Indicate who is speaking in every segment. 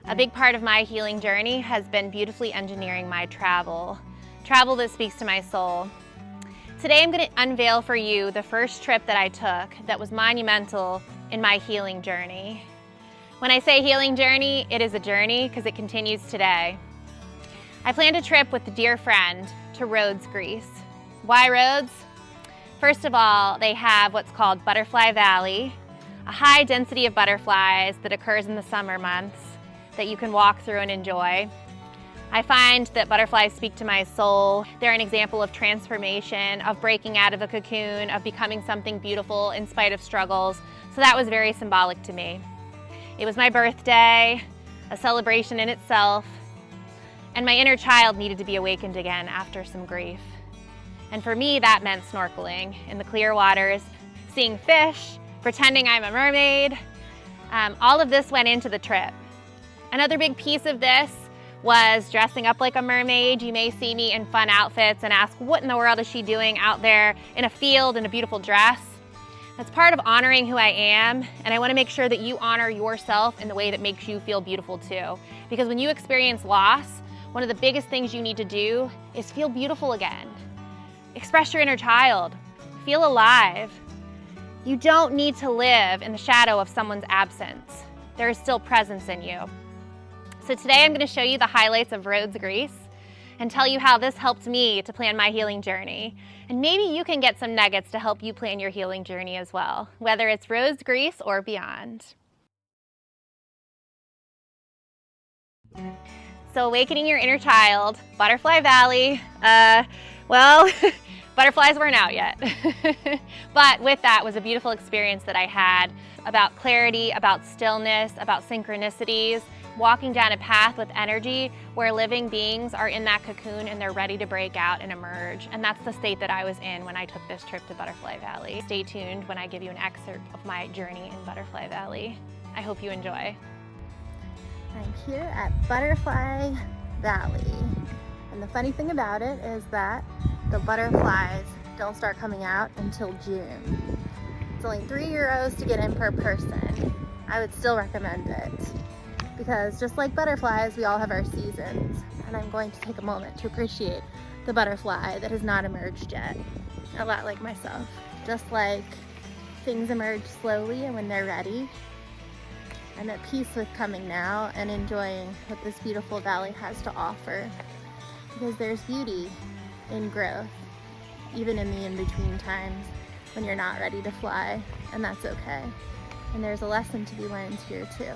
Speaker 1: A big part of my healing journey has been beautifully engineering my travel that speaks to my soul. Today I'm going to unveil for you the first trip that I took that was monumental in my healing journey. When I say healing journey, it is a journey because it continues today. I planned a trip with a dear friend to Rhodes, Greece. Why Rhodes? First of all, they have what's called Butterfly Valley, a high density of butterflies that occurs in the summer months that you can walk through and enjoy. I find that butterflies speak to my soul. They're an example of transformation, of breaking out of a cocoon, of becoming something beautiful in spite of struggles. So that was very symbolic to me. It was my birthday, a celebration in itself, and my inner child needed to be awakened again after some grief. And for me, that meant snorkeling in the clear waters, seeing fish, pretending I'm a mermaid. All of this went into the trip. Another big piece of this was dressing up like a mermaid. You may see me in fun outfits and ask, what in the world is she doing out there in a field in a beautiful dress? That's part of honoring who I am, and I want to make sure that you honor yourself in the way that makes you feel beautiful too. Because when you experience loss, one of the biggest things you need to do is feel beautiful again. Express your inner child. Feel alive. You don't need to live in the shadow of someone's absence. There is still presence in you. So today I'm going to show you the highlights of Rhodes, Greece, and tell you how this helped me to plan my healing journey. And maybe you can get some nuggets to help you plan your healing journey as well, whether it's Rhodes, Greece or beyond. So awakening your inner child, Butterfly Valley, well, butterflies weren't out yet. But with that was a beautiful experience that I had about clarity, about stillness, about synchronicities, walking down a path with energy where living beings are in that cocoon and they're ready to break out and emerge. And that's the state that I was in when I took this trip to Butterfly Valley. Stay tuned when I give you an excerpt of my journey in Butterfly Valley. I hope you enjoy.
Speaker 2: I'm here at Butterfly Valley. And the funny thing about it is that the butterflies don't start coming out until June. It's only €3 to get in per person. I would still recommend it because just like butterflies, we all have our seasons. And I'm going to take a moment to appreciate the butterfly that has not emerged yet. A lot like myself. Just like things emerge slowly and when they're ready. I'm at peace with coming now and enjoying what this beautiful valley has to offer. Because there's beauty in growth, even in the in-between times when you're not ready to fly, and that's okay. And there's a lesson to be learned here too.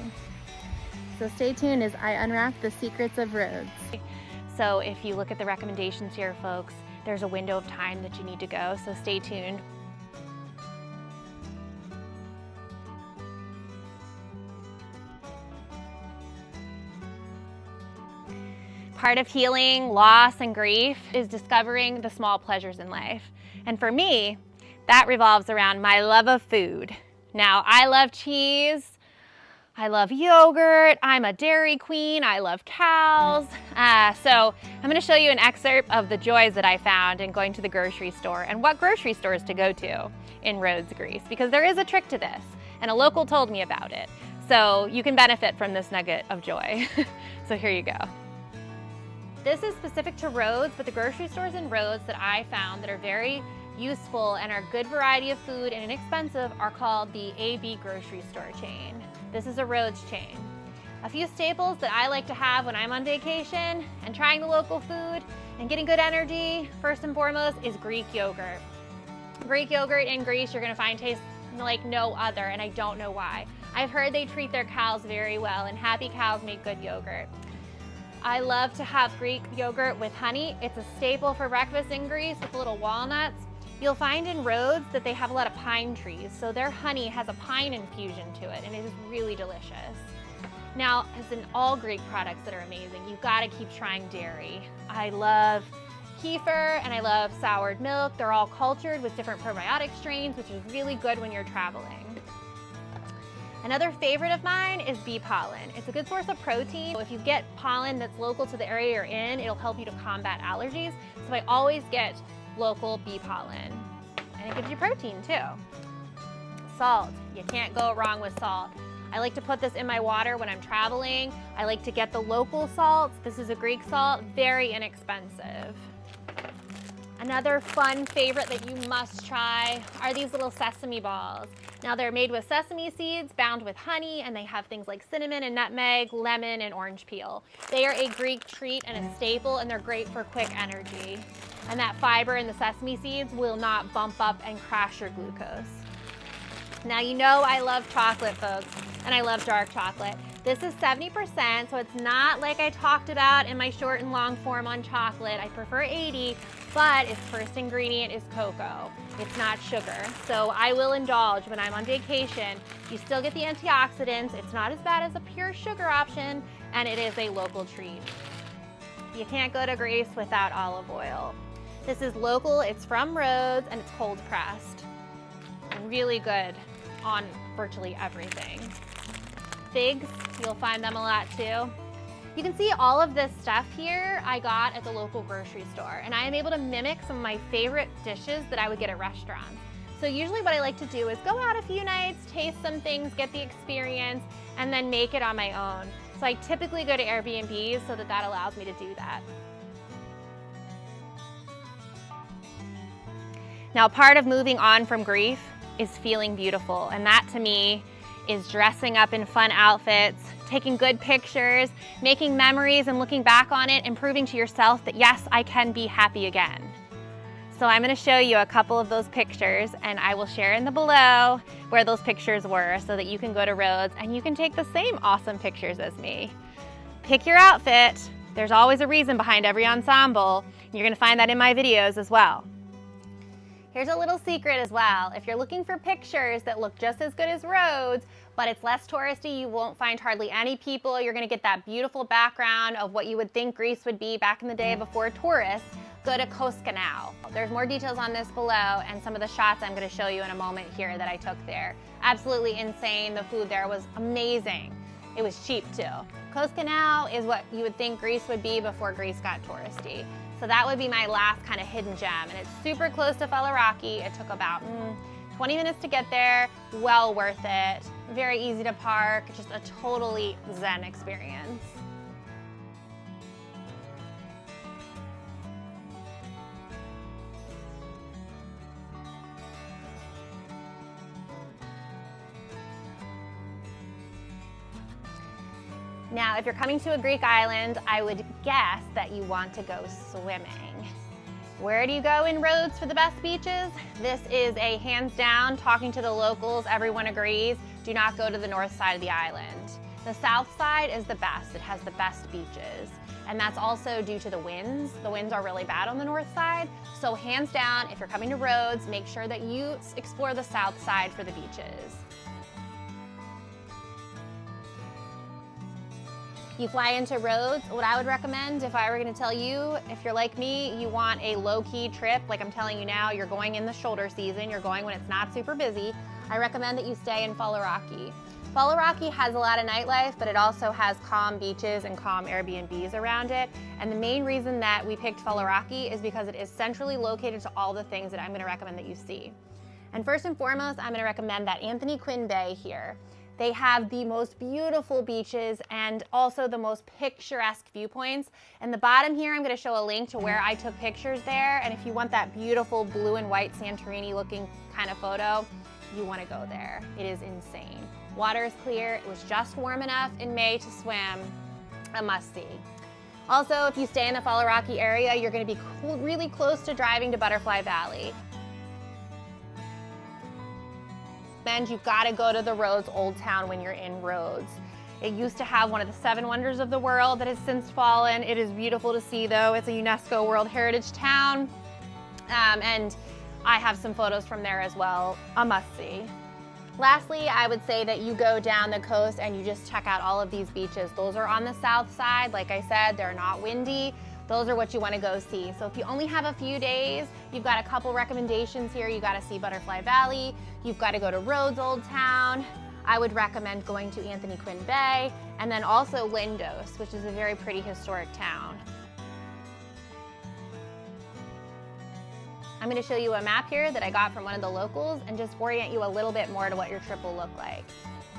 Speaker 2: So stay tuned as I unwrap the secrets of Rhodes.
Speaker 1: So if you look at the recommendations here, folks, there's a window of time that you need to go, so stay tuned. Part of healing loss and grief is discovering the small pleasures in life. And for me, that revolves around my love of food. Now, I love cheese, I love yogurt, I'm a dairy queen, I love cows. So I'm gonna show you an excerpt of the joys that I found in going to the grocery store and what grocery stores to go to in Rhodes, Greece, because there is a trick to this, and a local told me about it. So you can benefit from this nugget of joy. So here you go. This is specific to Rhodes, but the grocery stores in Rhodes that I found that are very useful and are a good variety of food and inexpensive are called the AB grocery store chain. This is a Rhodes chain. A few staples that I like to have when I'm on vacation and trying the local food and getting good energy, first and foremost, is Greek yogurt. Greek yogurt in Greece you're gonna find tastes like no other, and I don't know why. I've heard they treat their cows very well, and happy cows make good yogurt. I love to have Greek yogurt with honey. It's a staple for breakfast in Greece with little walnuts. You'll find in Rhodes that they have a lot of pine trees, so their honey has a pine infusion to it, and it is really delicious. Now, as in all Greek products that are amazing, you've got to keep trying dairy. I love kefir and I love soured milk. They're all cultured with different probiotic strains, which is really good when you're traveling. Another favorite of mine is bee pollen. It's a good source of protein. If you get pollen that's local to the area you're in, it'll help you to combat allergies. So I always get local bee pollen. And it gives you protein too. Salt, you can't go wrong with salt. I like to put this in my water when I'm traveling. I like to get the local salts. This is a Greek salt, very inexpensive. Another fun favorite that you must try are these little sesame balls. Now they're made with sesame seeds bound with honey, and they have things like cinnamon and nutmeg, lemon, and orange peel. They are a Greek treat and a staple, and they're great for quick energy. And that fiber in the sesame seeds will not bump up and crash your glucose. Now you know I love chocolate, folks, and I love dark chocolate. This is 70%, so it's not like I talked about in my short and long form on chocolate. I prefer 80, but its first ingredient is cocoa. It's not sugar. So I will indulge when I'm on vacation. You still get the antioxidants. It's not as bad as a pure sugar option, and it is a local treat. You can't go to Greece without olive oil. This is local, it's from Rhodes, and it's cold pressed. Really good on virtually everything. Figs, you'll find them a lot too. You can see all of this stuff here I got at the local grocery store, and I am able to mimic some of my favorite dishes that I would get at restaurants. So usually what I like to do is go out a few nights, taste some things, get the experience, and then make it on my own. So I typically go to Airbnbs so that allows me to do that. Now, part of moving on from grief is feeling beautiful, and that to me is dressing up in fun outfits, taking good pictures, making memories and looking back on it and proving to yourself that yes, I can be happy again. So I'm going to show you a couple of those pictures, and I will share in the below where those pictures were so that you can go to Rhodes and you can take the same awesome pictures as me. Pick your outfit. There's always a reason behind every ensemble. You're going to find that in my videos as well. Here's a little secret as well. If you're looking for pictures that look just as good as Rhodes, but it's less touristy, you won't find hardly any people. You're gonna get that beautiful background of what you would think Greece would be back in the day before tourists. Go to Koskinou. There's more details on this below, and some of the shots I'm gonna show you in a moment here that I took there. Absolutely insane. The food there was amazing. It was cheap too. Koskinou is what you would think Greece would be before Greece got touristy. So that would be my last kind of hidden gem, and it's super close to Falaraki. It took about 20 minutes to get there, well worth it. Very easy to park, just a totally zen experience. Now, if you're coming to a Greek island, I would guess that you want to go swimming. Where do you go in Rhodes for the best beaches? This is a hands down, talking to the locals, everyone agrees, do not go to the north side of the island. The south side is the best. It has the best beaches. And that's also due to the winds. The winds are really bad on the north side. So hands down, if you're coming to Rhodes, make sure that you explore the south side for the beaches. You fly into Rhodes, what I would recommend if I were gonna tell you, if you're like me, you want a low-key trip, like I'm telling you now, you're going in the shoulder season, you're going when it's not super busy, I recommend that you stay in Falaraki. Falaraki has a lot of nightlife, but it also has calm beaches and calm Airbnbs around it. And the main reason that we picked Falaraki is because it is centrally located to all the things that I'm gonna recommend that you see. And first and foremost, I'm gonna recommend that Quinn Bay here. They have the most beautiful beaches and also the most picturesque viewpoints. And the bottom here, I'm gonna show a link to where I took pictures there. And if you want that beautiful blue and white Santorini looking kind of photo, you wanna go there. It is insane. Water is clear. It was just warm enough in May to swim. A must-see. Also, if you stay in the Falaraki area, you're gonna be really close to driving to Butterfly Valley. And you've got to go to the Rhodes Old Town when you're in Rhodes. It used to have one of the 7 wonders of the world that has since fallen. It is beautiful to see though. It's a UNESCO World Heritage Town. And I have some photos from there as well, a must-see. Lastly, I would say that you go down the coast and you just check out all of these beaches. Those are on the south side. Like I said, they're not windy. Those are what you want to go see. So if you only have a few days, you've got a couple recommendations here. You got to see Butterfly Valley. You've got to go to Rhodes Old Town. I would recommend going to Quinn Bay, and then also Lindos, which is a very pretty historic town. I'm going to show you a map here that I got from one of the locals and just orient you a little bit more to what your trip will look like.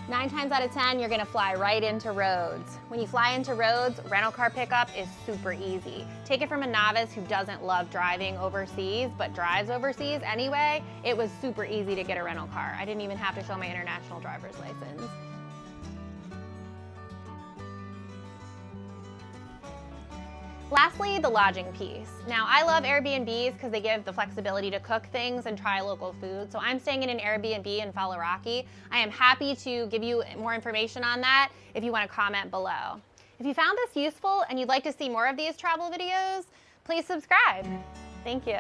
Speaker 1: 9 times out of 10, you're gonna fly right into Rhodes. When you fly into Rhodes, rental car pickup is super easy. Take it from a novice who doesn't love driving overseas, but drives overseas anyway. It was super easy to get a rental car. I didn't even have to show my international driver's license. Lastly, the lodging piece. Now, I love Airbnbs because they give the flexibility to cook things and try local food. So I'm staying in an Airbnb in Falaraki. I am happy to give you more information on that if you want to comment below. If you found this useful and you'd like to see more of these travel videos, please subscribe. Thank you.